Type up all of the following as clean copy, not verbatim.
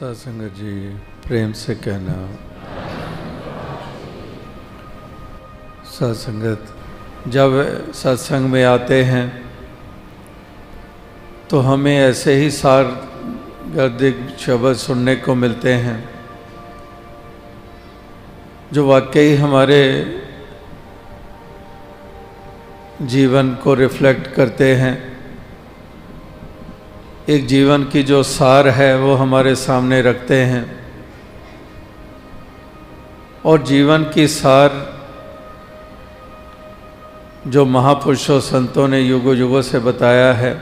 सत्संगत जी प्रेम से कहना, सत्संगत जब सत्संग में आते हैं तो हमें ऐसे ही सार गर्दिक शब्द सुनने को मिलते हैं जो वाकई हमारे जीवन को रिफ्लेक्ट करते हैं। एक जीवन की जो सार है वो हमारे सामने रखते हैं और जीवन की सार जो महापुरुषों संतों ने युगों युगों से बताया है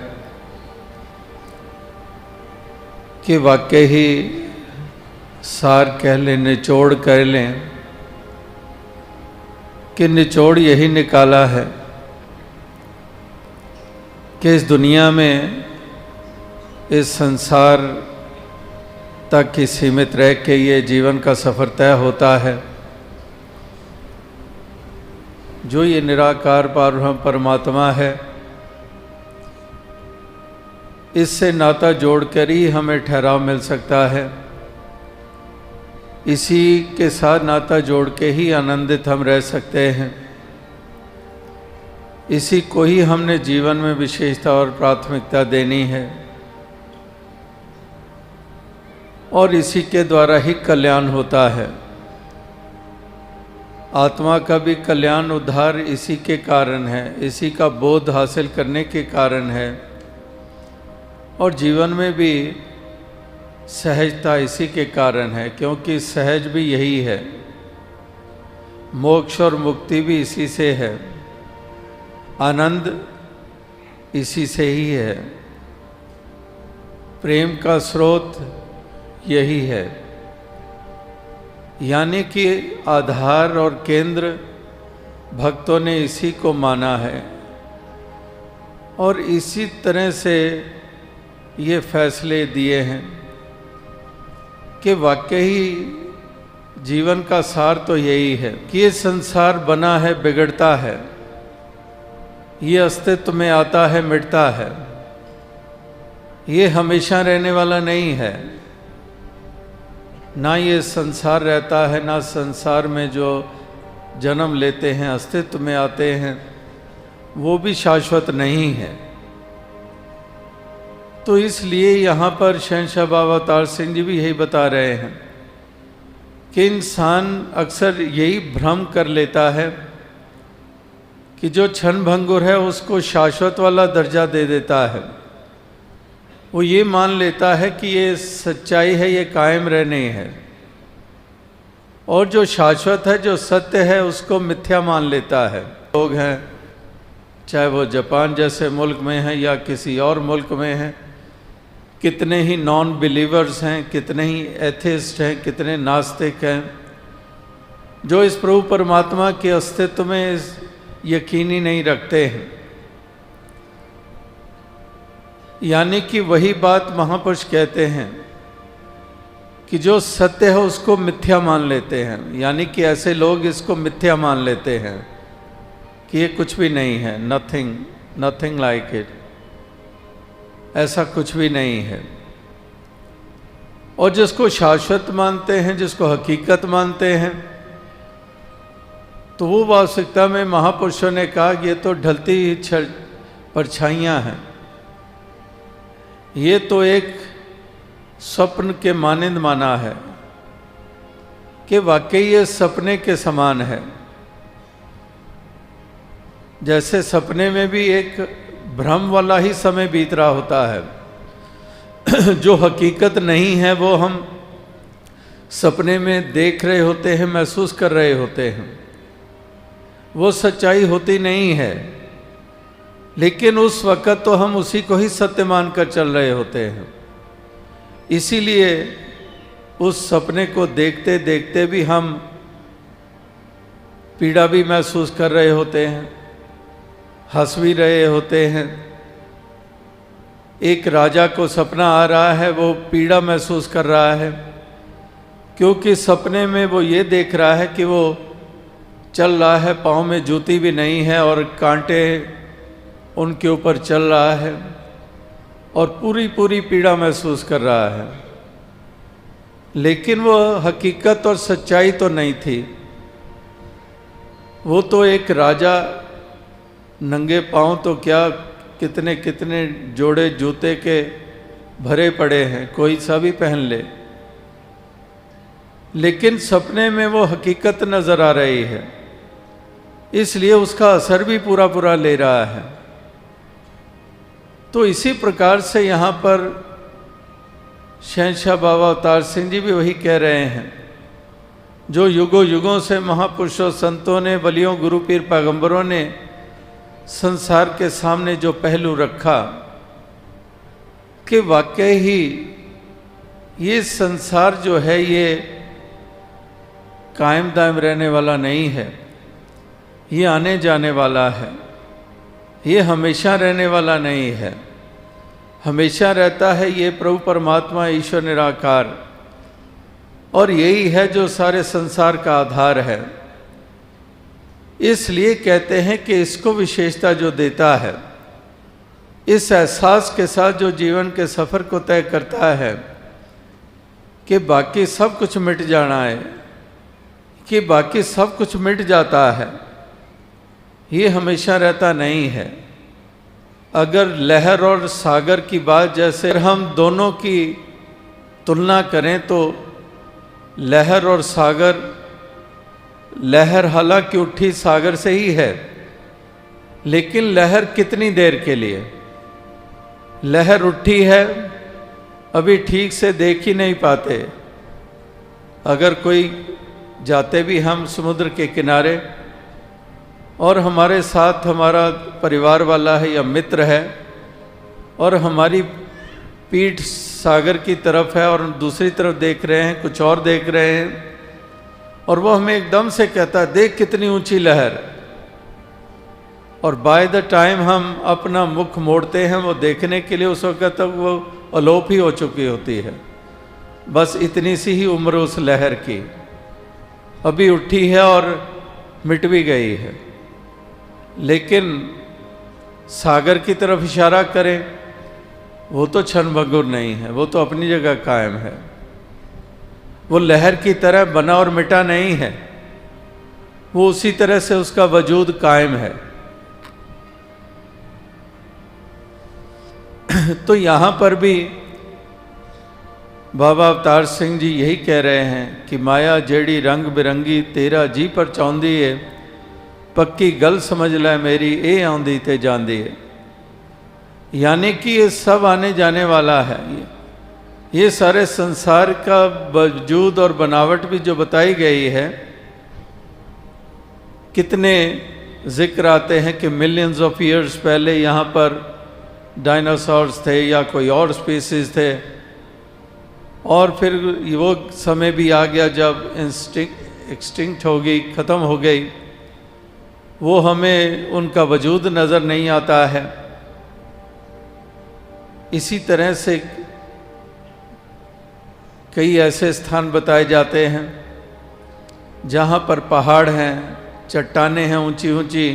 कि वाकई ही सार कह लें, निचोड़ कह लें कि निचोड़ यही निकाला है कि इस दुनिया में, इस संसार तक ही सीमित रह के ये जीवन का सफ़र तय होता है। जो ये निराकार पारब्रह्म परमात्मा है, इससे नाता जोड़कर ही हमें ठहराव मिल सकता है। इसी के साथ नाता जोड़ के ही आनंदित हम रह सकते हैं। इसी को ही हमने जीवन में विशेषता और प्राथमिकता देनी है और इसी के द्वारा ही कल्याण होता है। आत्मा का भी कल्याण उद्धार इसी के कारण है, इसी का बोध हासिल करने के कारण है और जीवन में भी सहजता इसी के कारण है, क्योंकि सहज भी यही है। मोक्ष और मुक्ति भी इसी से है, आनंद इसी से ही है, प्रेम का स्रोत यही है। यानी कि आधार और केंद्र भक्तों ने इसी को माना है और इसी तरह से ये फैसले दिए हैं कि वाकई जीवन का सार तो यही है कि ये संसार बना है, बिगड़ता है, ये अस्तित्व में आता है, मिटता है, ये हमेशा रहने वाला नहीं है। ना ये संसार रहता है, ना संसार में जो जन्म लेते हैं, अस्तित्व में आते हैं, वो भी शाश्वत नहीं है। तो इसलिए यहाँ पर शहंशाह बाबा अवतार सिंह जी भी यही बता रहे हैं कि इंसान अक्सर यही भ्रम कर लेता है कि जो क्षण भंगुर है उसको शाश्वत वाला दर्जा दे देता है। वो ये मान लेता है कि ये सच्चाई है, ये कायम रहनी है, और जो शाश्वत है, जो सत्य है, उसको मिथ्या मान लेता है। लोग हैं, चाहे वो जापान जैसे मुल्क में हैं या किसी और मुल्क में हैं, कितने ही नॉन बिलीवर्स हैं, कितने ही एथिस्ट हैं, कितने नास्तिक हैं, जो इस प्रभु परमात्मा के अस्तित्व में यकीन ही नहीं रखते हैं। यानी कि वही बात महापुरुष कहते हैं कि जो सत्य है उसको मिथ्या मान लेते हैं। यानी कि ऐसे लोग इसको मिथ्या मान लेते हैं कि ये कुछ भी नहीं है, नथिंग लाइक इट, ऐसा कुछ भी नहीं है। और जिसको शाश्वत मानते हैं, जिसको हकीकत मानते हैं, तो वो वास्तविकता में महापुरुषों ने कहा कि ये तो ढलती परछाइयाँ हैं, ये तो एक स्वप्न के मानिंद माना है कि वाकई ये सपने के समान है। जैसे सपने में भी एक भ्रम वाला ही समय बीत रहा होता है जो हकीकत नहीं है वो हम सपने में देख रहे होते हैं, महसूस कर रहे होते हैं, वो सच्चाई होती नहीं है, लेकिन उस वक़्त तो हम उसी को ही सत्य मानकर चल रहे होते हैं। इसीलिए उस सपने को देखते देखते भी हम पीड़ा भी महसूस कर रहे होते हैं, हंस भी रहे होते हैं। एक राजा को सपना आ रहा है, वो पीड़ा महसूस कर रहा है, क्योंकि सपने में वो ये देख रहा है कि वो चल रहा है, पाँव में जूती भी नहीं है और कांटे उनके ऊपर चल रहा है और पूरी पूरी पीड़ा महसूस कर रहा है। लेकिन वो हकीकत और सच्चाई तो नहीं थी। वो तो एक राजा नंगे पांव तो क्या कितने कितने जोड़े जूते के भरे पड़े हैं, कोई सा भी पहन ले, लेकिन सपने में वो हकीकत नजर आ रही है, इसलिए उसका असर भी पूरा पूरा ले रहा है। तो इसी प्रकार से यहाँ पर शहंशाह बाबा अवतार सिंह जी भी वही कह रहे हैं, जो युगों युगों से महापुरुषों, संतों ने, बलियों, गुरु पीर पैगंबरों ने संसार के सामने जो पहलू रखा कि वाकई ही ये संसार जो है ये कायम दायम रहने वाला नहीं है, ये आने जाने वाला है, ये हमेशा रहने वाला नहीं है। हमेशा रहता है ये प्रभु परमात्मा ईश्वर निराकार, और यही है जो सारे संसार का आधार है। इसलिए कहते हैं कि इसको विशेषता जो देता है, इस एहसास के साथ जो जीवन के सफ़र को तय करता है कि बाकी सब कुछ मिट जाना है, कि बाकी सब कुछ मिट जाता है, ये हमेशा रहता नहीं है। अगर लहर और सागर की बात जैसे हम दोनों की तुलना करें तो लहर और सागर, लहर हालांकि उठी सागर से ही है, लेकिन लहर कितनी देर के लिए? लहर उठी है, अभी ठीक से देख ही नहीं पाते। अगर कोई जाते भी हम समुद्र के किनारे और हमारे साथ हमारा परिवार वाला है या मित्र है और हमारी पीठ सागर की तरफ है और दूसरी तरफ देख रहे हैं, कुछ और देख रहे हैं, और वो हमें एकदम से कहता है देख कितनी ऊंची लहर, और बाय द टाइम हम अपना मुख मोड़ते हैं वो देखने के लिए, उस वक्त तक वो अलोप ही हो चुकी होती है। बस इतनी सी ही उम्र उस लहर की, अभी उठी है और मिट भी गई है। लेकिन सागर की तरफ इशारा करें, वो तो क्षणभंगुर नहीं है, वो तो अपनी जगह कायम है। वो लहर की तरह बना और मिटा नहीं है, वो उसी तरह से उसका वजूद कायम है। तो यहाँ पर भी बाबा अवतार सिंह जी यही कह रहे हैं कि माया जेड़ी रंग बिरंगी तेरा जी पर चाहुंदी है, पक्की गल समझ लै मेरी ए आउंदी ते जांदी है। यानी कि ये सब आने जाने वाला है। ये सारे संसार का वजूद और बनावट भी जो बताई गई है, कितने जिक्र आते हैं कि मिलियंस ऑफ ईयर्स पहले यहाँ पर डायनासोर्स थे या कोई और स्पीसीज थे, और फिर वो समय भी आ गया जब एक्सटिंक्ट हो गई, ख़त्म हो गई, वो हमें उनका वजूद नज़र नहीं आता है। इसी तरह से कई ऐसे स्थान बताए जाते हैं जहाँ पर पहाड़ हैं, चट्टानें हैं ऊंची ऊंची,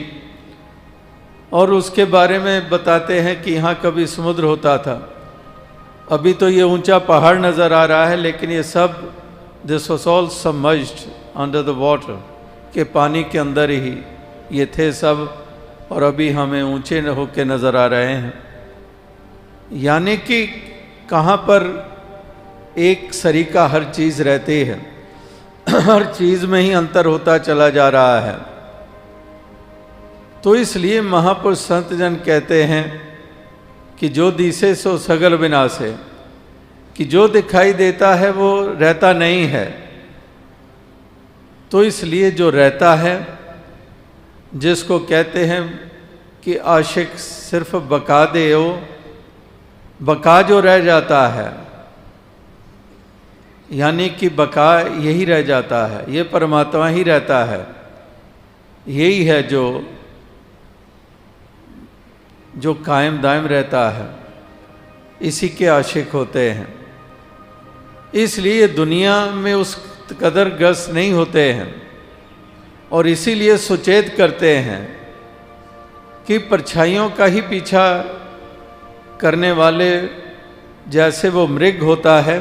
और उसके बारे में बताते हैं कि यहाँ कभी समुद्र होता था। अभी तो ये ऊंचा पहाड़ नज़र आ रहा है, लेकिन ये सब this was all submerged under the water, के पानी के अंदर ही ये थे सब, और अभी हमें ऊंचे होके नज़र आ रहे हैं। यानी कि कहाँ पर एक सरीका हर चीज़ रहती है, हर चीज़ में ही अंतर होता चला जा रहा है। तो इसलिए महापुरुष संत जन कहते हैं कि जो दिसे सो सगल विनाशे, कि जो दिखाई देता है वो रहता नहीं है। तो इसलिए जो रहता है, जिसको कहते हैं कि आशिक सिर्फ बका दे हो, बका जो रह जाता है, यानी कि बका यही रह जाता है, ये परमात्मा ही रहता है। यही है जो कायम दायम रहता है, इसी के आशिक होते हैं। इसलिए दुनिया में उस कदर ग्रस्त नहीं होते हैं, और इसीलिए सुचेत करते हैं कि परछाइयों का ही पीछा करने वाले, जैसे वो मृग होता है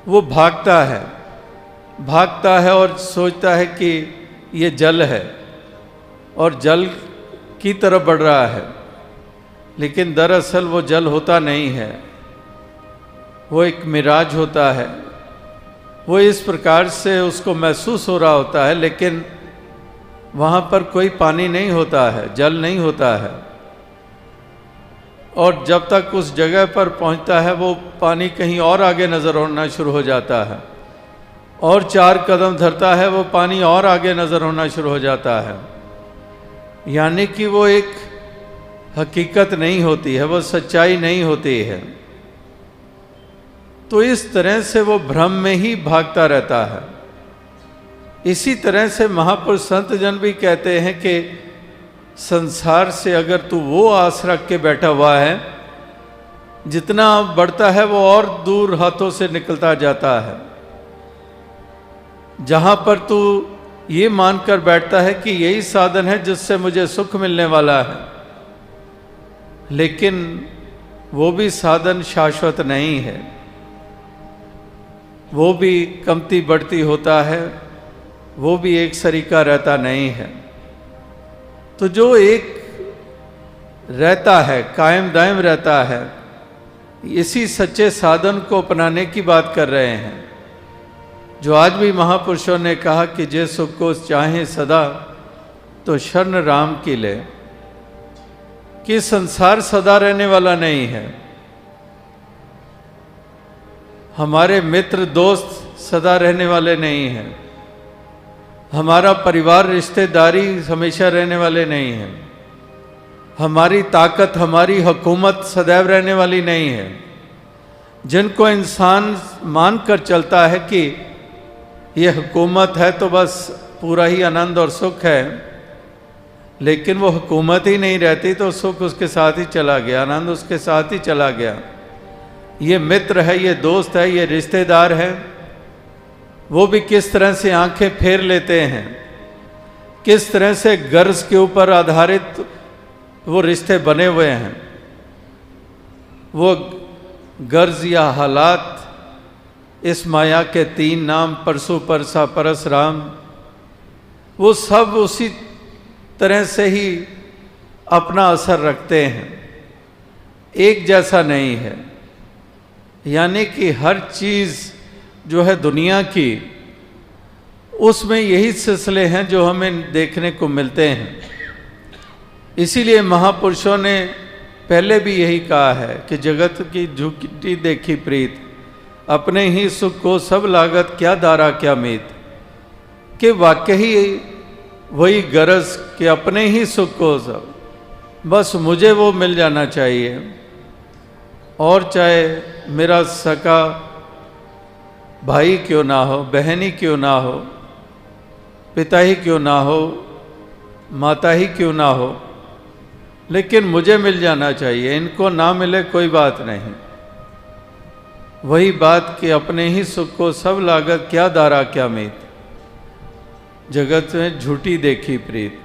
वो भागता है और सोचता है कि ये जल है और जल की तरफ बढ़ रहा है, लेकिन दरअसल वो जल होता नहीं है, वो एक मिराज होता है। वो इस प्रकार से उसको महसूस हो रहा होता है, लेकिन वहाँ पर कोई पानी नहीं होता है, जल नहीं होता है। और जब तक उस जगह पर पहुँचता है वो पानी कहीं और आगे नज़र होना शुरू हो जाता है, और 4 कदम धरता है वो पानी और आगे नज़र होना शुरू हो जाता है। यानी कि वो एक हकीकत नहीं होती है, वो सच्चाई नहीं होती है। तो इस तरह से वो भ्रम में ही भागता रहता है। इसी तरह से महापुरुष संत जन भी कहते हैं कि संसार से अगर तू वो आस रख के बैठा हुआ है, जितना बढ़ता है वो और दूर हाथों से निकलता जाता है। जहाँ पर तू ये मानकर बैठता है कि यही साधन है जिससे मुझे सुख मिलने वाला है, लेकिन वो भी साधन शाश्वत नहीं है, वो भी कमती बढ़ती होता है, वो भी एक सरीका रहता नहीं है। तो जो एक रहता है, कायम दायम रहता है, इसी सच्चे साधन को अपनाने की बात कर रहे हैं। जो आज भी महापुरुषों ने कहा कि जे सुख को चाहे सदा तो शरण राम की ले, कि संसार सदा रहने वाला नहीं है। हमारे मित्र दोस्त सदा रहने वाले नहीं हैं, हमारा परिवार रिश्तेदारी हमेशा रहने वाले नहीं हैं, हमारी ताकत हमारी हुकूमत सदैव रहने वाली नहीं है। जिनको इंसान मानकर चलता है कि ये हुकूमत है तो बस पूरा ही आनंद और सुख है, लेकिन वो हुकूमत ही नहीं रहती तो सुख उसके साथ ही चला गया, आनंद उसके साथ ही चला गया। ये मित्र है, ये दोस्त है, ये रिश्तेदार है, वो भी किस तरह से आंखें फेर लेते हैं, किस तरह से गर्ज के ऊपर आधारित वो रिश्ते बने हुए हैं। वो गर्ज या हालात, इस माया के 3 नाम परसु परसा परस राम, वो सब उसी तरह से ही अपना असर रखते हैं, एक जैसा नहीं है। यानी कि हर चीज़ जो है दुनिया की, उसमें यही सिलसिले हैं जो हमें देखने को मिलते हैं। इसीलिए महापुरुषों ने पहले भी यही कहा है कि जगत की झुकी देखी प्रीत, अपने ही सुख को सब लागत क्या दारा क्या मीत। कि वाकई वही गरज कि अपने ही सुख को सब, बस मुझे वो मिल जाना चाहिए, और चाहे मेरा सका भाई क्यों ना हो, बहन ही क्यों ना हो, पिता ही क्यों ना हो, माता ही क्यों ना हो, लेकिन मुझे मिल जाना चाहिए। इनको ना मिले कोई बात नहीं। वही बात कि अपने ही सुख को सब लागत क्या दारा क्या मीत, जगत में झूठी देखी प्रीत।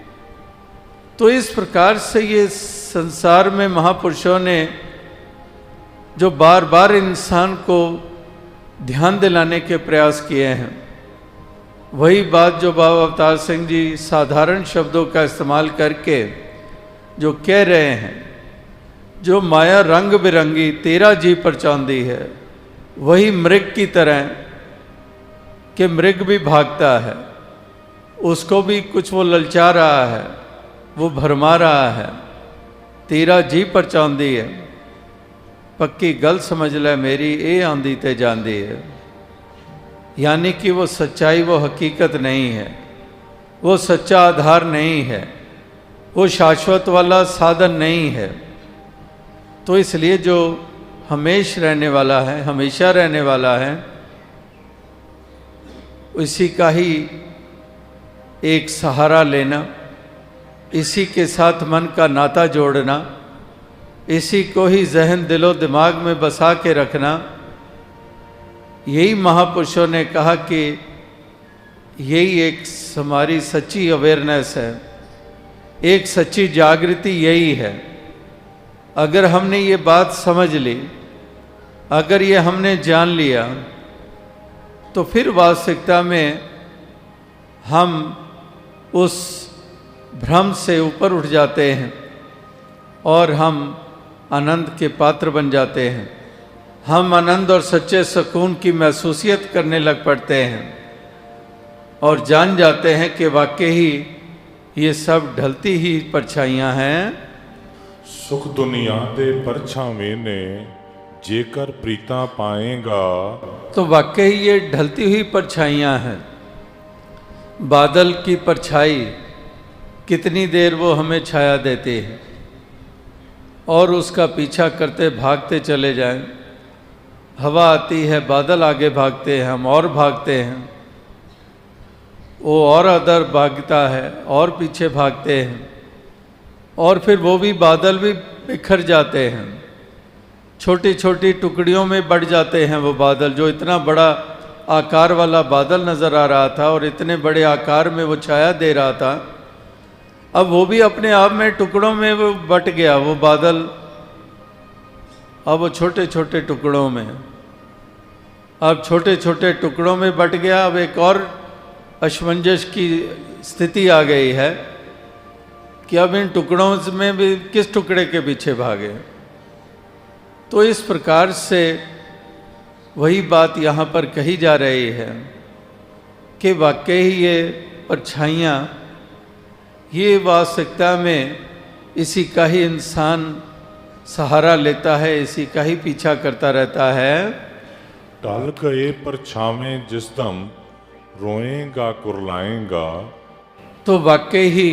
तो इस प्रकार से ये संसार में महापुरुषों ने जो बार बार इंसान को ध्यान दिलाने के प्रयास किए हैं, वही बात जो बाबा अवतार सिंह जी साधारण शब्दों का इस्तेमाल करके जो कह रहे हैं, जो माया रंग बिरंगी तेरा जी परचांदी है, वही मृग की तरह कि मृग भी भागता है, उसको भी कुछ वो ललचा रहा है, वो भरमा रहा है। तेरा जी परचांदी है, पक्की गल समझ ले मेरी, ए आंदी ते जांदी है। यानी कि वो सच्चाई, वो हकीकत नहीं है, वो सच्चा आधार नहीं है, वो शाश्वत वाला साधन नहीं है। तो इसलिए जो हमेश रहने वाला है, हमेशा रहने वाला है, इसी का ही एक सहारा लेना, इसी के साथ मन का नाता जोड़ना, इसी को ही जहन दिलो दिमाग में बसा के रखना। यही महापुरुषों ने कहा कि यही एक हमारी सच्ची अवेयरनेस है, एक सच्ची जागृति यही है। अगर हमने ये बात समझ ली, अगर ये हमने जान लिया, तो फिर वास्तविकता में हम उस भ्रम से ऊपर उठ जाते हैं और हम आनंद के पात्र बन जाते हैं। हम आनंद और सच्चे सुकून की महसूसियत करने लग पड़ते हैं और जान जाते हैं कि वाकई ही ये सब ढलती ही परछाइयाँ हैं। सुख दुनिया दे परछावें ने जेकर प्रीता पाएगा, तो वाकई ये ढलती हुई परछाइयाँ हैं। बादल की परछाई कितनी देर वो हमें छाया देती है और उसका पीछा करते भागते चले जाएं। हवा आती है, बादल आगे भागते हैं, हम और भागते हैं, वो और अदर भागता है और पीछे भागते हैं और फिर वो भी बादल भी बिखर जाते हैं, छोटी छोटी टुकड़ियों में बढ़ जाते हैं। वो बादल जो इतना बड़ा आकार वाला बादल नज़र आ रहा था और इतने बड़े आकार में वो छाया दे रहा था, अब वो भी अपने आप में टुकड़ों में वो बट गया। वो बादल अब वो छोटे छोटे टुकड़ों में, अब छोटे छोटे टुकड़ों में बट गया। अब एक और असमंजस की स्थिति आ गई है कि अब इन टुकड़ों में भी किस टुकड़े के पीछे भागे। तो इस प्रकार से वही बात यहाँ पर कही जा रही है कि वाकई ये परछाइयाँ, ये वास्तविकता में इसी का ही इंसान सहारा लेता है, इसी का ही पीछा करता रहता है। टल गए परछावें जिस दम रोएगा कुरलाएगा, तो वाकई ही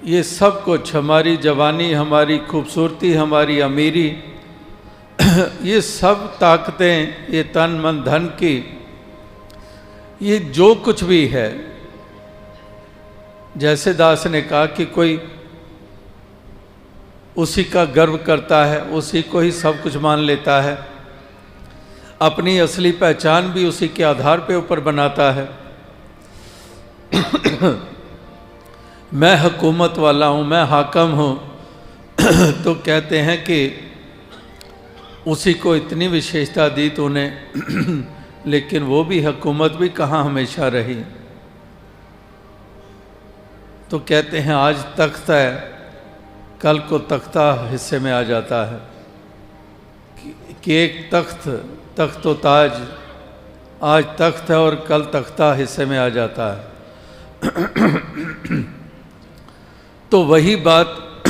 ये सब कुछ, हमारी जवानी, हमारी खूबसूरती, हमारी अमीरी, ये सब ताकतें, ये तन मन धन की, ये जो कुछ भी है, जैसे दास ने कहा कि कोई उसी का गर्व करता है, उसी को ही सब कुछ मान लेता है, अपनी असली पहचान भी उसी के आधार पे ऊपर बनाता है। मैं हुकूमत वाला हूँ, मैं हाकम हूँ, तो कहते हैं कि उसी को इतनी विशेषता दी तूने, लेकिन वो भी हुकूमत भी कहाँ हमेशा रही। तो कहते हैं आज तख्त है, कल को तख्ता हिस्से में आ जाता है कि एक तख्त व ताज, आज तख्त है और कल तख्ता हिस्से में आ जाता है। तो वही बात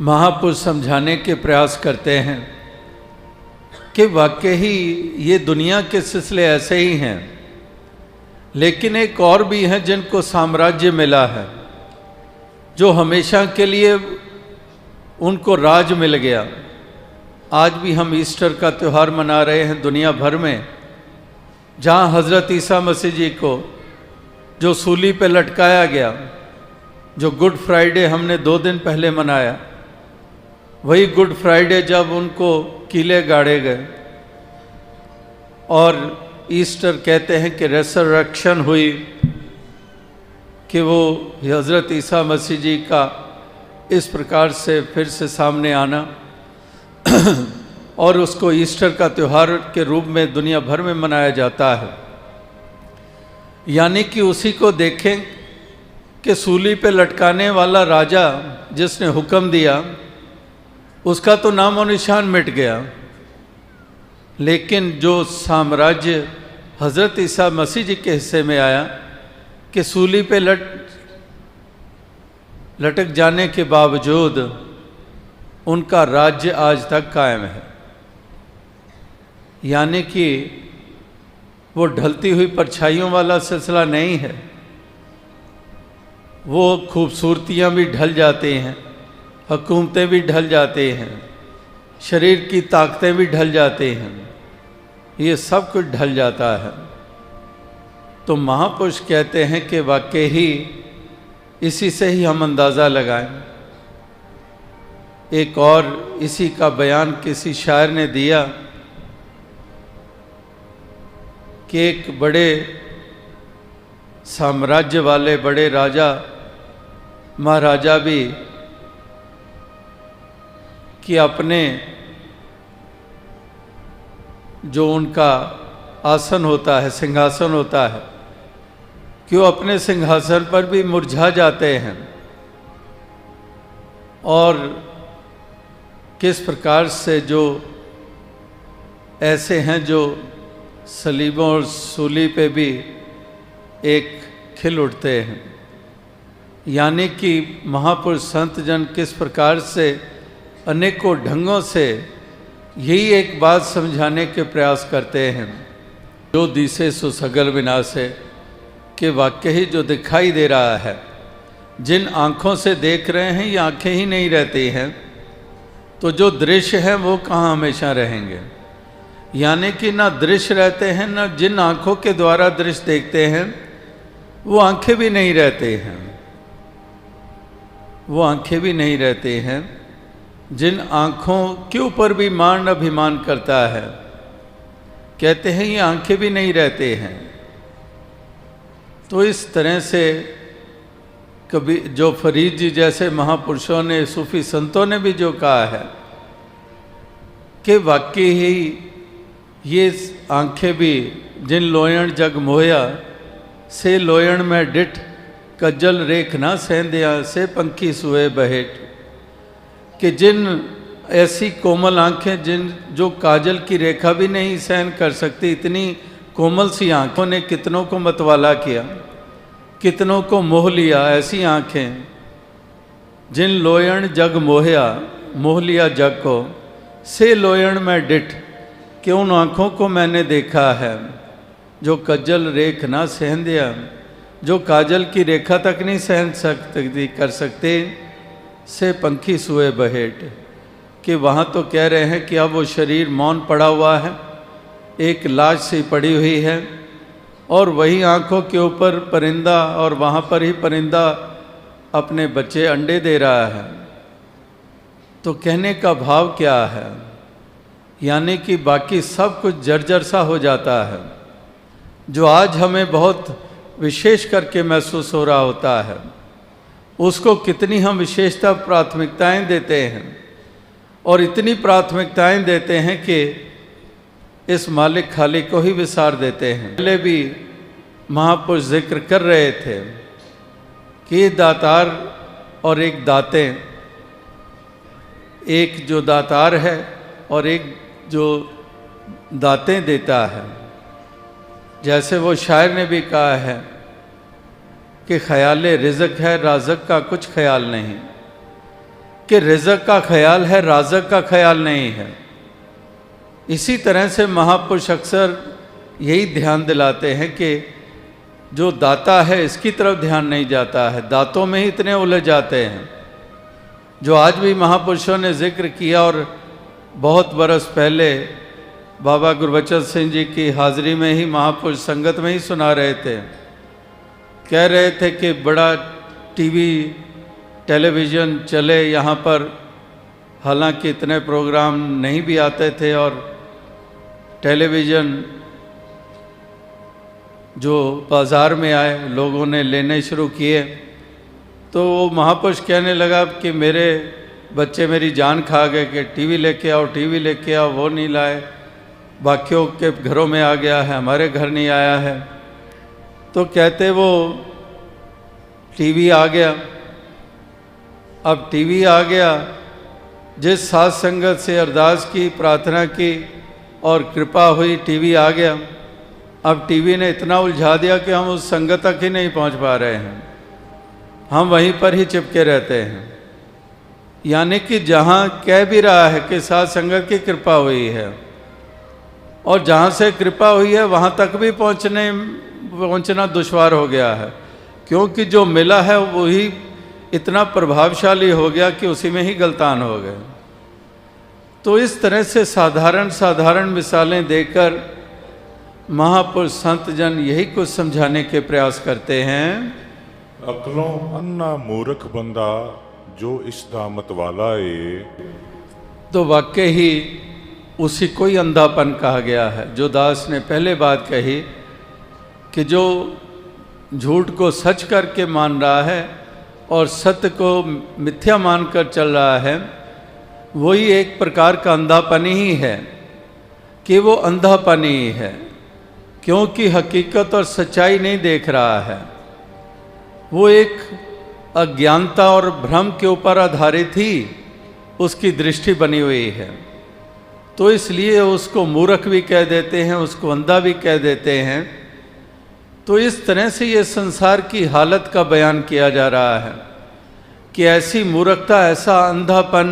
महापुरुष समझाने के प्रयास करते हैं कि वाकई ही ये दुनिया के सिलसिले ऐसे ही हैं, लेकिन एक और भी हैं जिनको साम्राज्य मिला है, जो हमेशा के लिए उनको राज मिल गया। आज भी हम ईस्टर का त्यौहार मना रहे हैं दुनिया भर में, जहाँ हज़रत ईसा मसीह जी को जो सूली पे लटकाया गया, जो गुड फ्राइडे हमने 2 दिन पहले मनाया, वही गुड फ्राइडे जब उनको कीले गाड़े गए और ईस्टर कहते हैं कि रेसरेक्शन हुई, कि वो हज़रत ईसा मसीह जी का इस प्रकार से फिर से सामने आना और उसको ईस्टर का त्यौहार के रूप में दुनिया भर में मनाया जाता है। यानी कि उसी को देखें कि सूली पे लटकाने वाला राजा जिसने हुक्म दिया, उसका तो नामो निशान मिट गया, लेकिन जो साम्राज्य हज़रत ईसा मसीह जी के हिस्से में आया कि सूली पे लटक जाने के बावजूद उनका राज्य आज तक कायम है। यानी कि वो ढलती हुई परछाइयों वाला सिलसिला नहीं है, वो खूबसूरतियाँ भी ढल जाती हैं, हुकूमतें भी ढल जाती हैं, शरीर की ताकतें भी ढल जाती हैं, ये सब कुछ ढल जाता है। तो महापुरुष कहते हैं कि वाकई ही इसी से ही हम अंदाज़ा लगाएं। एक और इसी का बयान किसी शायर ने दिया कि एक बड़े साम्राज्य वाले बड़े राजा महाराजा भी कि अपने जो उनका आसन होता है, सिंहासन होता है, कि वो अपने सिंहासन पर भी मुरझा जाते हैं। और किस प्रकार से जो ऐसे हैं जो सलीबों और सूली पे भी एक खिल उठते हैं, यानी कि महापुरुष संत जन किस प्रकार से अनेकों ढंगों से यही एक बात समझाने के प्रयास करते हैं, जो दिसे सो सगल विनाशे, कि वाकई ही जो दिखाई दे रहा है, जिन आँखों से देख रहे हैं ये आँखें ही नहीं रहती हैं, तो जो दृश्य हैं वो कहाँ हमेशा रहेंगे। यानी कि ना दृश्य रहते हैं, ना जिन आँखों के द्वारा दृश्य देखते हैं वो आँखें भी नहीं रहते हैं, वो आँखें भी नहीं रहते हैं जिन आँखों के ऊपर भी मान अभिमान करता है, कहते हैं ये आँखें भी नहीं रहते हैं। तो इस तरह से कभी जो फरीद जी जैसे महापुरुषों ने, सूफी संतों ने भी जो कहा है कि वाकई ही ये आँखें भी जिन लोयण जग मोया से लोयण में डिठ, कज्जल रेख ना सेंधिया से पंखी सुए बहेट, कि जिन ऐसी कोमल आँखें जिन जो काजल की रेखा भी नहीं सहन कर सकती, इतनी कोमल सी आँखों ने कितनों को मतवाला किया, कितनों को मोह लिया। ऐसी आँखें जिन लोयण जग मोहया, मोह लिया जग को, से लोयण में डिठ, कि उन आँखों को मैंने देखा है जो कज्जल रेख ना सहन दिया, जो काजल की रेखा तक नहीं सहन सकती कर सकते, से पंखी सुए बहेट, कि वहाँ तो कह रहे हैं कि अब वो शरीर मौन पड़ा हुआ है, एक लाश सी पड़ी हुई है, और वही आँखों के ऊपर परिंदा, और वहाँ पर ही परिंदा अपने बच्चे अंडे दे रहा है। तो कहने का भाव क्या है, यानी कि बाकी सब कुछ जर्जर सा हो जाता है। जो आज हमें बहुत विशेष करके महसूस हो रहा होता है, उसको कितनी हम विशेषता प्राथमिकताएं देते हैं, और इतनी प्राथमिकताएं देते हैं कि इस मालिक खालिक को ही विसार देते हैं। पहले भी महापुरुष जिक्र कर रहे थे कि दातार और एक दाते, एक जो दातार है और एक जो दातें देता है। जैसे वो शायर ने भी कहा है कि ख्याल रिज़्क है राज़क का कुछ ख्याल नहीं, कि रिज़्क का ख्याल है राज़क का ख्याल नहीं है। इसी तरह से महापुरुष अक्सर यही ध्यान दिलाते हैं कि जो दाता है इसकी तरफ ध्यान नहीं जाता है, दातों में ही इतने उलझ जाते हैं। जो आज भी महापुरुषों ने जिक्र किया, और बहुत बरस पहले बाबा गुरबचन सिंह जी की हाज़िरी में ही महापुरुष संगत में ही सुना रहे थे, कह रहे थे कि बड़ा टीवी टेलीविज़न चले यहाँ पर, हालांकि इतने प्रोग्राम नहीं भी आते थे, और टेलीविज़न जो बाज़ार में आए लोगों ने लेने शुरू किए, तो वो महापुरुष कहने लगा कि मेरे बच्चे मेरी जान खा गए कि टीवी लेके आओ, टीवी लेके आओ, वो नहीं लाए, बाकियों के घरों में आ गया है, हमारे घर नहीं आया है। तो कहते वो टीवी आ गया। अब टीवी आ गया, जिस साध संगत से अरदास की, प्रार्थना की और कृपा हुई, टीवी आ गया। अब टीवी ने इतना उलझा दिया कि हम उस संगत तक ही नहीं पहुंच पा रहे हैं, हम वहीं पर ही चिपके रहते हैं। यानी कि जहाँ कह भी रहा है कि साध संगत की कृपा हुई है, और जहाँ से कृपा हुई है वहाँ तक भी पहुँचना दुश्वार हो गया है, क्योंकि जो मिला है वही इतना प्रभावशाली हो गया कि उसी में ही गलतान हो गए। तो इस तरह से साधारण साधारण मिसालें देकर महापुरुष संत जन यही कुछ समझाने के प्रयास करते हैं। अकलों अन्ना मूर्ख बंदा जो इस दामत वाला है, तो वाकई ही उसी को ही अंधापन कहा गया है। जो दास ने पहले बात कही कि जो झूठ को सच करके मान रहा है और सत्य को मिथ्या मानकर चल रहा है, वही एक प्रकार का अंधापन ही है, कि वो अंधापन ही है। क्योंकि हकीकत और सच्चाई नहीं देख रहा है, वो एक अज्ञानता और भ्रम के ऊपर आधारित ही उसकी दृष्टि बनी हुई है। तो इसलिए उसको मूर्ख भी कह देते हैं, उसको अंधा भी कह देते हैं। तो इस तरह से ये संसार की हालत का बयान किया जा रहा है कि ऐसी मूर्खता, ऐसा अंधापन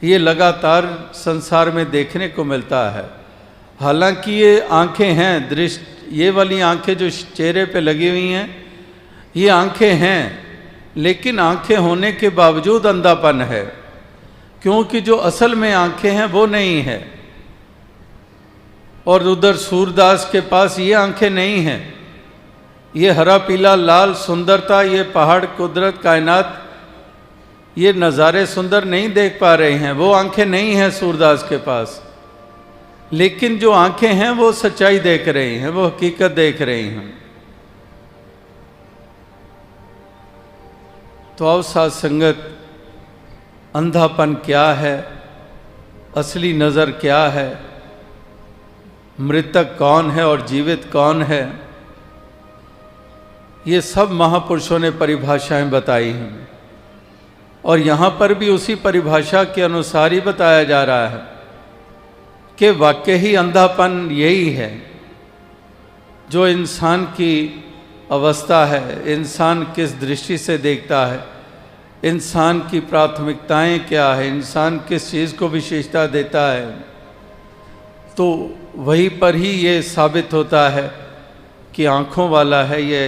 ये लगातार संसार में देखने को मिलता है। हालांकि ये आंखें हैं, दृष्टि, ये वाली आंखें जो चेहरे पे लगी हुई हैं, ये आंखें हैं, लेकिन आंखें होने के बावजूद अंधापन है, क्योंकि जो असल में आंखें हैं वो नहीं है। और उधर सूरदास के पास ये आंखें नहीं हैं, ये हरा पीला लाल सुंदरता, ये पहाड़, कुदरत, कायनात, ये नज़ारे सुंदर नहीं देख पा रहे हैं, वो आंखें नहीं हैं सूरदास के पास। लेकिन जो आंखें हैं वो सच्चाई देख रही हैं, वो हकीकत देख रही हैं। तो अब साथ संगत, अंधापन क्या है, असली नज़र क्या है, मृतक कौन है और जीवित कौन है, ये सब महापुरुषों ने परिभाषाएं बताई हैं। और यहाँ पर भी उसी परिभाषा के अनुसार ही बताया जा रहा है कि वाकई ही अंधापन यही है जो इंसान की अवस्था है, इंसान किस दृष्टि से देखता है, इंसान की प्राथमिकताएं क्या है, इंसान किस चीज़ को विशेषता देता है। तो वहीं पर ही ये साबित होता है कि आँखों वाला है ये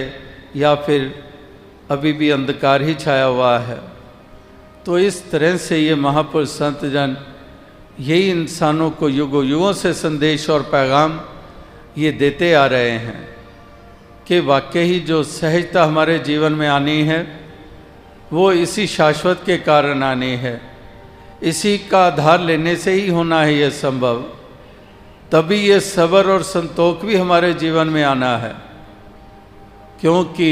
या फिर अभी भी अंधकार ही छाया हुआ है। तो इस तरह से ये महापुरुष संत जन यही इंसानों को युगों युगों से संदेश और पैगाम ये देते आ रहे हैं कि वाकई जो सहजता हमारे जीवन में आनी है वो इसी शाश्वत के कारण आनी है, इसी का आधार लेने से ही होना है ये संभव। तभी ये सब्र और संतोष भी हमारे जीवन में आना है, क्योंकि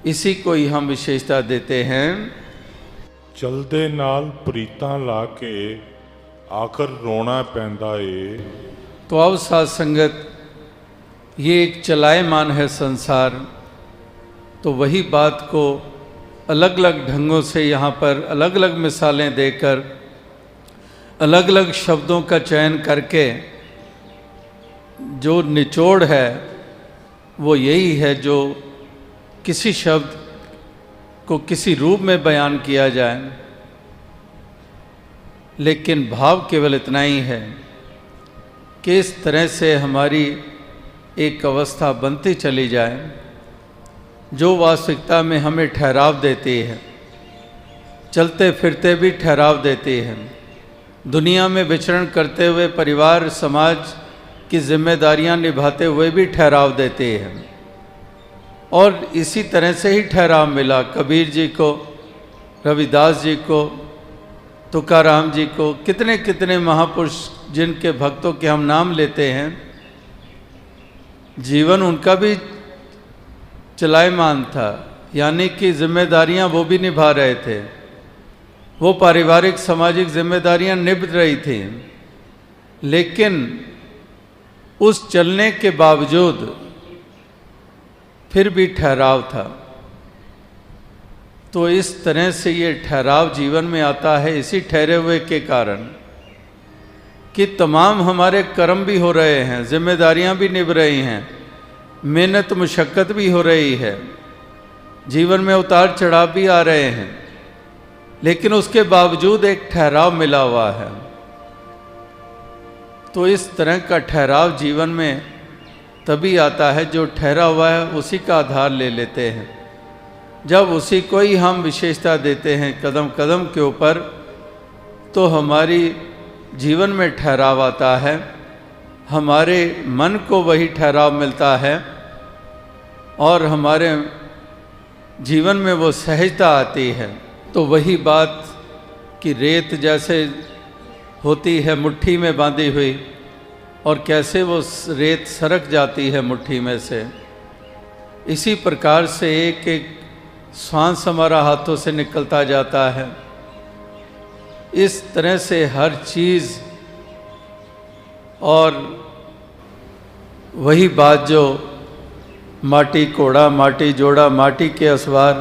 इसी को ही हम विशेषता देते हैं। चलदे नाल प्रीतां ला के आखिर रोना पैंदा ए। तो अब साथ संगत, ये एक चलायमान है संसार। तो वही बात को अलग अलग ढंगों से यहाँ पर अलग अलग मिसालें देकर, अलग अलग शब्दों का चयन करके जो निचोड़ है वो यही है, जो किसी शब्द को किसी रूप में बयान किया जाए, लेकिन भाव केवल इतना ही है कि इस तरह से हमारी एक अवस्था बनती चली जाए जो वास्तविकता में हमें ठहराव देती है, चलते फिरते भी ठहराव देती है, दुनिया में विचरण करते हुए परिवार समाज की जिम्मेदारियां निभाते हुए भी ठहराव देती है। और इसी तरह से ही ठहराव मिला कबीर जी को, रविदास जी को, तुकाराम जी को, कितने कितने महापुरुष जिनके भक्तों के हम नाम लेते हैं। जीवन उनका भी चलायमान था, यानी कि जिम्मेदारियां वो भी निभा रहे थे, वो पारिवारिक सामाजिक जिम्मेदारियां निभ रही थी, लेकिन उस चलने के बावजूद फिर भी ठहराव था। तो इस तरह से ये ठहराव जीवन में आता है इसी ठहरे हुए के कारण कि तमाम हमारे कर्म भी हो रहे हैं, जिम्मेदारियां भी निभ रही हैं, मेहनत मुशक्क़त भी हो रही है, जीवन में उतार चढ़ाव भी आ रहे हैं, लेकिन उसके बावजूद एक ठहराव मिला हुआ है। तो इस तरह का ठहराव जीवन में तभी आता है, जो ठहरा हुआ है उसी का आधार ले लेते हैं। जब उसी को ही हम विशेषता देते हैं कदम कदम के ऊपर, तो हमारी जीवन में ठहराव आता है, हमारे मन को वही ठहराव मिलता है और हमारे जीवन में वो सहजता आती है। तो वही बात कि रेत जैसे होती है मुट्ठी में बांधी हुई और कैसे वो रेत सरक जाती है मुट्ठी में से, इसी प्रकार से एक एक श्वास हमारा हाथों से निकलता जाता है। इस तरह से हर चीज़ और वही बात जो माटी कोड़ा माटी जोड़ा माटी के असवार,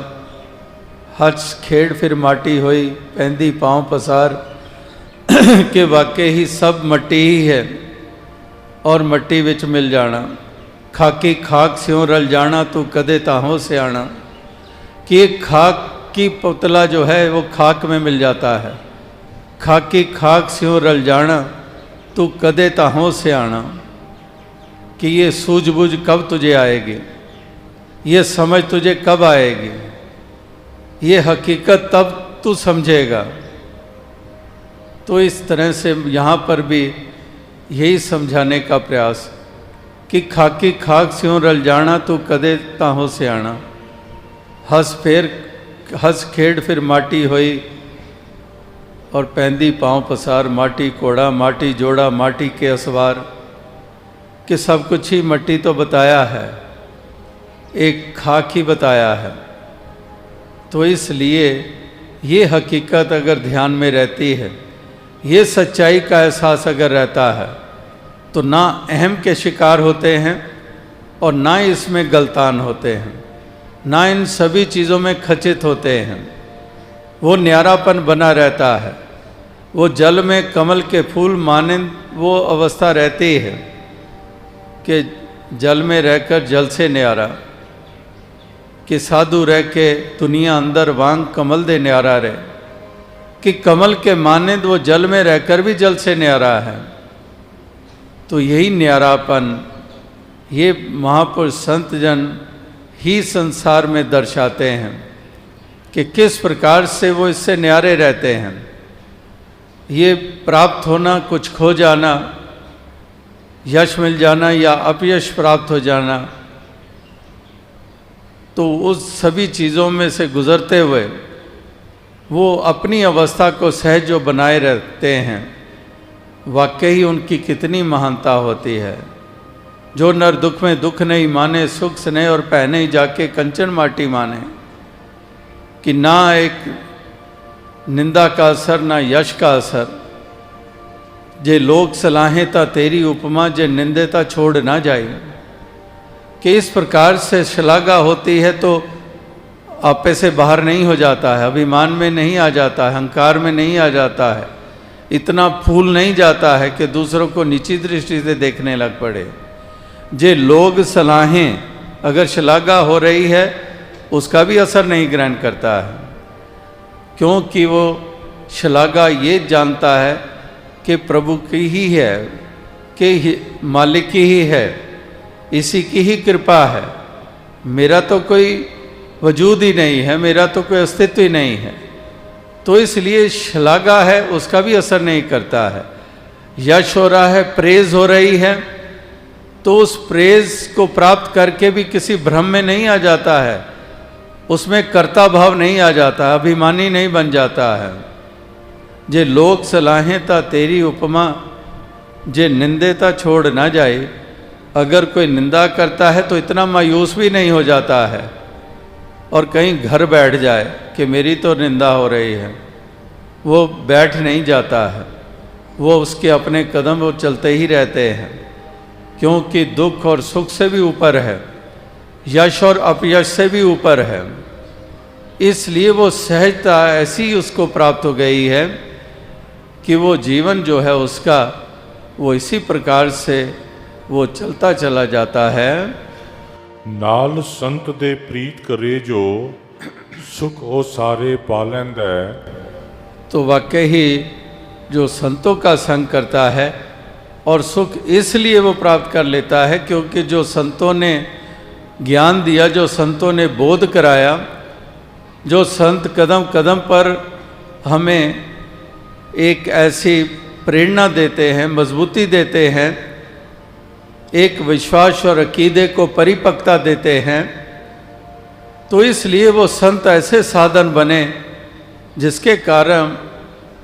हच खेड़ फिर माटी होई पैंदी पाँव पसार कि वाकई ही सब मट्टी ही है और मट्टी विच मिल जाना। खाकी खाक स्यों रल जाना तू कदे ताहों से आना, कि एक खाक की पुतला जो है वो खाक में मिल जाता है। खाकी खाक स्यों रल जाना तू कदे ताहों से आना, कि ये सूझबूझ कब तुझे आएगी, ये समझ तुझे कब आएगी, ये हकीकत तब तू समझेगा। तो इस तरह से यहाँ पर भी यही समझाने का प्रयास कि खाकी खाक स्यों रल जाना तू कदे ताहों से आना। हंस खेड़ फिर माटी होई और पैंदी पाँव पसार, माटी कोड़ा माटी जोड़ा माटी के असवार, कि सब कुछ ही मट्टी तो बताया है, एक खाक ही बताया है। तो इसलिए ये हकीकत अगर ध्यान में रहती है, ये सच्चाई का एहसास अगर रहता है, तो ना अहम के शिकार होते हैं और ना इसमें गलतान होते हैं, ना इन सभी चीज़ों में खचित होते हैं। वो न्यारापन बना रहता है, वो जल में कमल के फूल मानिंद वो अवस्था रहती है कि जल में रहकर जल से न्यारा, कि साधु रह के दुनिया अंदर वांग कमल दे न्यारा रहे, कि कमल के मानिंद वो जल में रहकर भी जल से न्यारा है। तो यही न्यारापन ये महापुरुष संत जन ही संसार में दर्शाते हैं कि किस प्रकार से वो इससे न्यारे रहते हैं। ये प्राप्त होना, कुछ खो जाना, यश मिल जाना या अपयश प्राप्त हो जाना, तो उस सभी चीज़ों में से गुजरते हुए वो अपनी अवस्था को सहज जो बनाए रखते हैं, वाकई उनकी कितनी महानता होती है। जो नर दुख में दुख नहीं माने, सुख स्नेह और पहने जाके कंचन माटी माने, कि ना एक निंदा का असर ना यश का असर, जे लोग सलाहें ता तेरी उपमा, जे निंदेता छोड़ ना जाए। कि इस प्रकार से श्लाघा होती है तो आपे से बाहर नहीं हो जाता है, अभिमान में नहीं आ जाता है, अहंकार में नहीं आ जाता है, इतना फूल नहीं जाता है कि दूसरों को नीची दृष्टि से देखने लग पड़े। जे लोग सलाहें अगर श्लाघा हो रही है उसका भी असर नहीं ग्रहण करता है, क्योंकि वो श्लाघा ये जानता है कि प्रभु की ही है, कि मालिक की ही है, इसी की ही कृपा है, मेरा तो कोई वजूद ही नहीं है, मेरा तो कोई अस्तित्व ही नहीं है। तो इसलिए श्लाघा है उसका भी असर नहीं करता है। यश हो रहा है, प्रेज हो रही है, तो उस प्रेज को प्राप्त करके भी किसी भ्रम में नहीं आ जाता है, उसमें कर्ता भाव नहीं आ जाता, अभिमानी नहीं बन जाता है। जे लोग सलाहें ता तेरी उपमा, जे निंदेता छोड़ ना जाए। अगर कोई निंदा करता है तो इतना मायूस भी नहीं हो जाता है और कहीं घर बैठ जाए कि मेरी तो निंदा हो रही है, वो बैठ नहीं जाता है, वो उसके अपने कदम वो चलते ही रहते हैं, क्योंकि दुख और सुख से भी ऊपर है, यश और अपयश से भी ऊपर है। इसलिए वो सहजता ऐसी उसको प्राप्त हो गई है कि वो जीवन जो है उसका वो इसी प्रकार से वो चलता चला जाता है। नाल संत दे प्रीत करे जो सुख ओ सारे पालैंद है। तो वाकई ही जो संतों का संग करता है और सुख इसलिए वो प्राप्त कर लेता है क्योंकि जो संतों ने ज्ञान दिया, जो संतों ने बोध कराया, जो संत कदम कदम पर हमें एक ऐसी प्रेरणा देते हैं, मजबूती देते हैं, एक विश्वास और अकीदे को परिपक्वता देते हैं, तो इसलिए वो संत ऐसे साधन बने जिसके कारण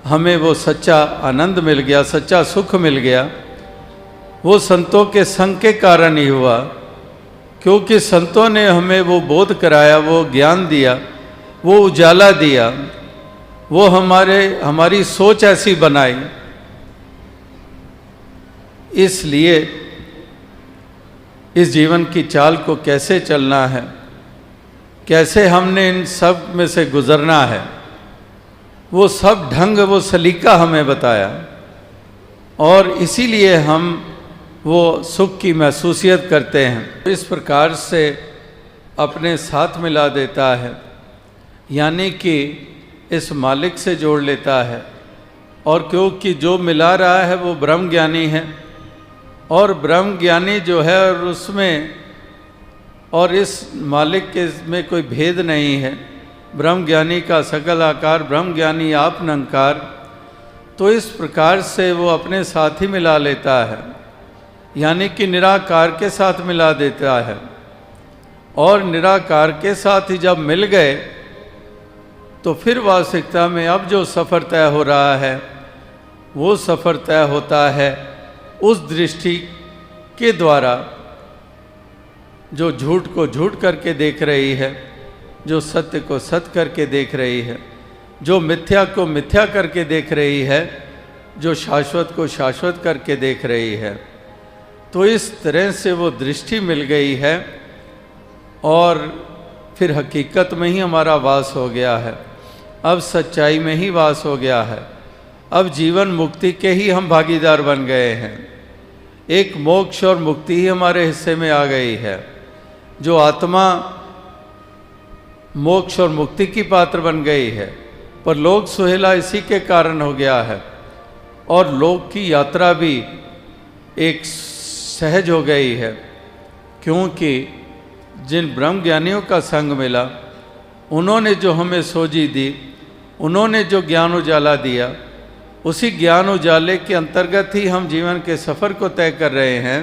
हमें वो सच्चा आनंद मिल गया, सच्चा सुख मिल गया। वो संतों के संग के कारण ही हुआ, क्योंकि संतों ने हमें वो बोध कराया, वो ज्ञान दिया, वो उजाला दिया, वो हमारी सोच ऐसी बनाई। इसलिए इस जीवन की चाल को कैसे चलना है, कैसे हमने इन सब में से गुजरना है, वो सब ढंग, वो सलीका हमें बताया। और इसीलिए हम वो सुख की महसूसियत करते हैं। इस प्रकार से अपने साथ मिला देता है, यानी कि इस मालिक से जोड़ लेता है। और क्योंकि जो मिला रहा है वो ब्रह्म ज्ञानी है, और ब्रह्म ज्ञानी जो है और उसमें और इस मालिक के में कोई भेद नहीं है। ब्रह्म ज्ञानी का सकल आकार, ब्रह्म ज्ञानी आप निरंकार। तो इस प्रकार से वो अपने साथ ही मिला लेता है, यानी कि निराकार के साथ मिला देता है। और निराकार के साथ ही जब मिल गए तो फिर वास्तविकता में अब जो सफ़र तय हो रहा है वो सफ़र तय होता है उस दृष्टि के द्वारा जो झूठ को झूठ करके देख रही है, जो सत्य को सत्य करके देख रही है, जो मिथ्या को मिथ्या करके देख रही है, जो शाश्वत को शाश्वत करके देख रही है। तो इस तरह से वो दृष्टि मिल गई है और फिर हकीकत में ही हमारा वास हो गया है। अब सच्चाई में ही वास हो गया है। अब जीवन मुक्ति के ही हम भागीदार बन गए हैं। एक मोक्ष और मुक्ति ही हमारे हिस्से में आ गई है। जो आत्मा मोक्ष और मुक्ति की पात्र बन गई है, पर लोक सुहेला इसी के कारण हो गया है। और लोक की यात्रा भी एक सहज हो गई है, क्योंकि जिन ब्रह्म ज्ञानियों का संग मिला, उन्होंने जो हमें सोजी दी, उन्होंने जो ज्ञान उजाला दिया, उसी ज्ञान उजाले के अंतर्गत ही हम जीवन के सफ़र को तय कर रहे हैं।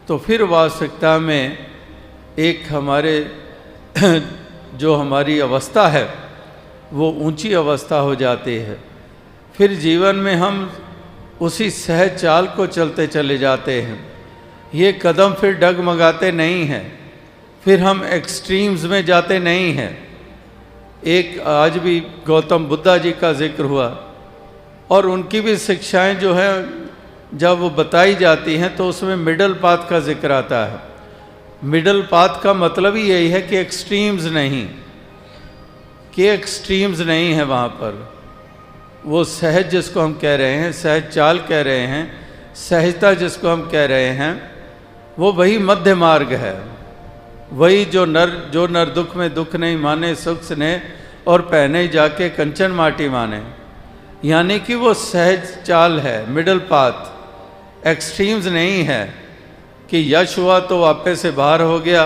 तो फिर वास्तविकता में एक हमारे जो हमारी अवस्था है वो ऊंची अवस्था हो जाती है। फिर जीवन में हम उसी सहज चाल को चलते चले जाते हैं। ये कदम फिर डगमगाते नहीं हैं, फिर हम एक्सट्रीम्स में जाते नहीं हैं। एक आज भी गौतम बुद्धा जी का जिक्र हुआ और उनकी भी शिक्षाएं जो है जब वो बताई जाती हैं तो उसमें मिडल पाथ का जिक्र आता है। मिडल पाथ का मतलब ही यही है कि एक्सट्रीम्स नहीं, कि एक्सट्रीम्स नहीं है वहाँ पर। वो सहज जिसको हम कह रहे हैं, सहज चाल कह रहे हैं, सहजता जिसको हम कह रहे हैं, वो वही मध्य मार्ग है। वही जो नर दुख में दुख नहीं माने, सुख स्नेह और पहने जाके कंचन माटी माने, यानी कि वो सहज चाल है, मिडल पाथ। एक्सट्रीम्स नहीं है कि यश हुआ तो वापस से बाहर हो गया,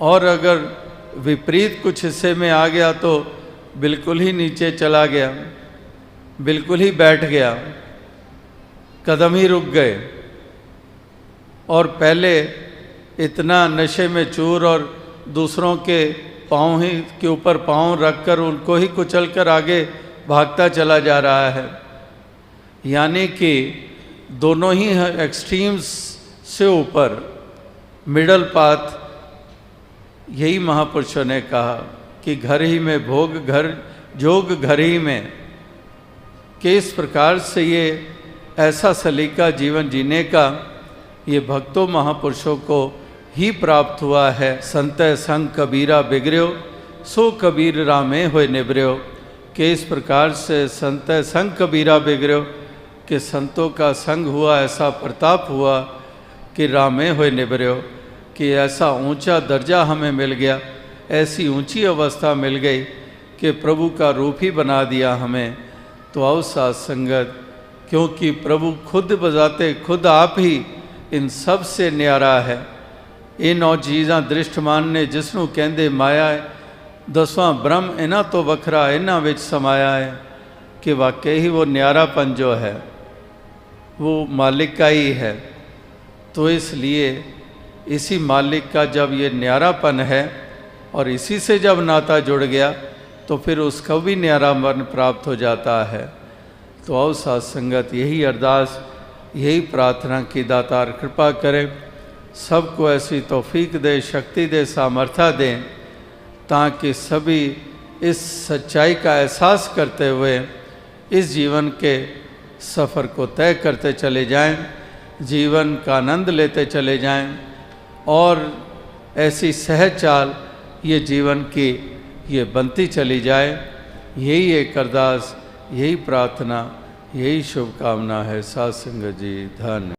और अगर विपरीत कुछ हिस्से में आ गया तो बिल्कुल ही नीचे चला गया, बिल्कुल ही बैठ गया, कदम ही रुक गए। और पहले इतना नशे में चूर और दूसरों के पाँव ही के ऊपर पाँव रखकर उनको ही कुचल कर आगे भागता चला जा रहा है। यानी कि दोनों ही एक्सट्रीम्स से ऊपर मिडल पाथ। यही महापुरुषों ने कहा कि घर ही में भोग, घर जोग घर ही में, कि इस प्रकार से ये ऐसा सलीका जीवन जीने का ये भक्तों महापुरुषों को ही प्राप्त हुआ है। संत संग कबीरा बिगड़्यो, सो कबीर रामे होए निबर्यो। कि इस प्रकार से संत संग कबीरा बिगड़्यो, कि संतों का संग हुआ, ऐसा प्रताप हुआ कि रामे होए निबर्यो, कि ऐसा ऊंचा दर्जा हमें मिल गया, ऐसी ऊंची अवस्था मिल गई कि प्रभु का रूप ही बना दिया हमें। तो आओ साथ संगत, क्योंकि प्रभु खुद बजाते खुद आप ही इन सब से न्यारा है। ये 9 चीज़ां दृष्टमान ने जिसनों कहंदे माया है, 10वां ब्रह्म इन्हां तो वखरा इन्हां विच समाया है। कि वाकई ही वो न्यारापन जो है वो मालिक का ही है। तो इसलिए इसी मालिक का जब ये न्यारापन है और इसी से जब नाता जुड़ गया तो फिर उसका भी न्यारापन प्राप्त हो जाता है। तो आओ साथ संगत, यही अरदास, यही प्रार्थना की दातार कृपा करें, सबको ऐसी तौफीक दे, शक्ति दे, सामर्थ्य दें, ताकि सभी इस सच्चाई का एहसास करते हुए इस जीवन के सफ़र को तय करते चले जाएं। जीवन का आनंद लेते चले जाएं और ऐसी सहज चाल ये जीवन की ये बनती चली जाए। यही एक अरदास, यही प्रार्थना, यही शुभकामना है। साध संगत जी धन्य।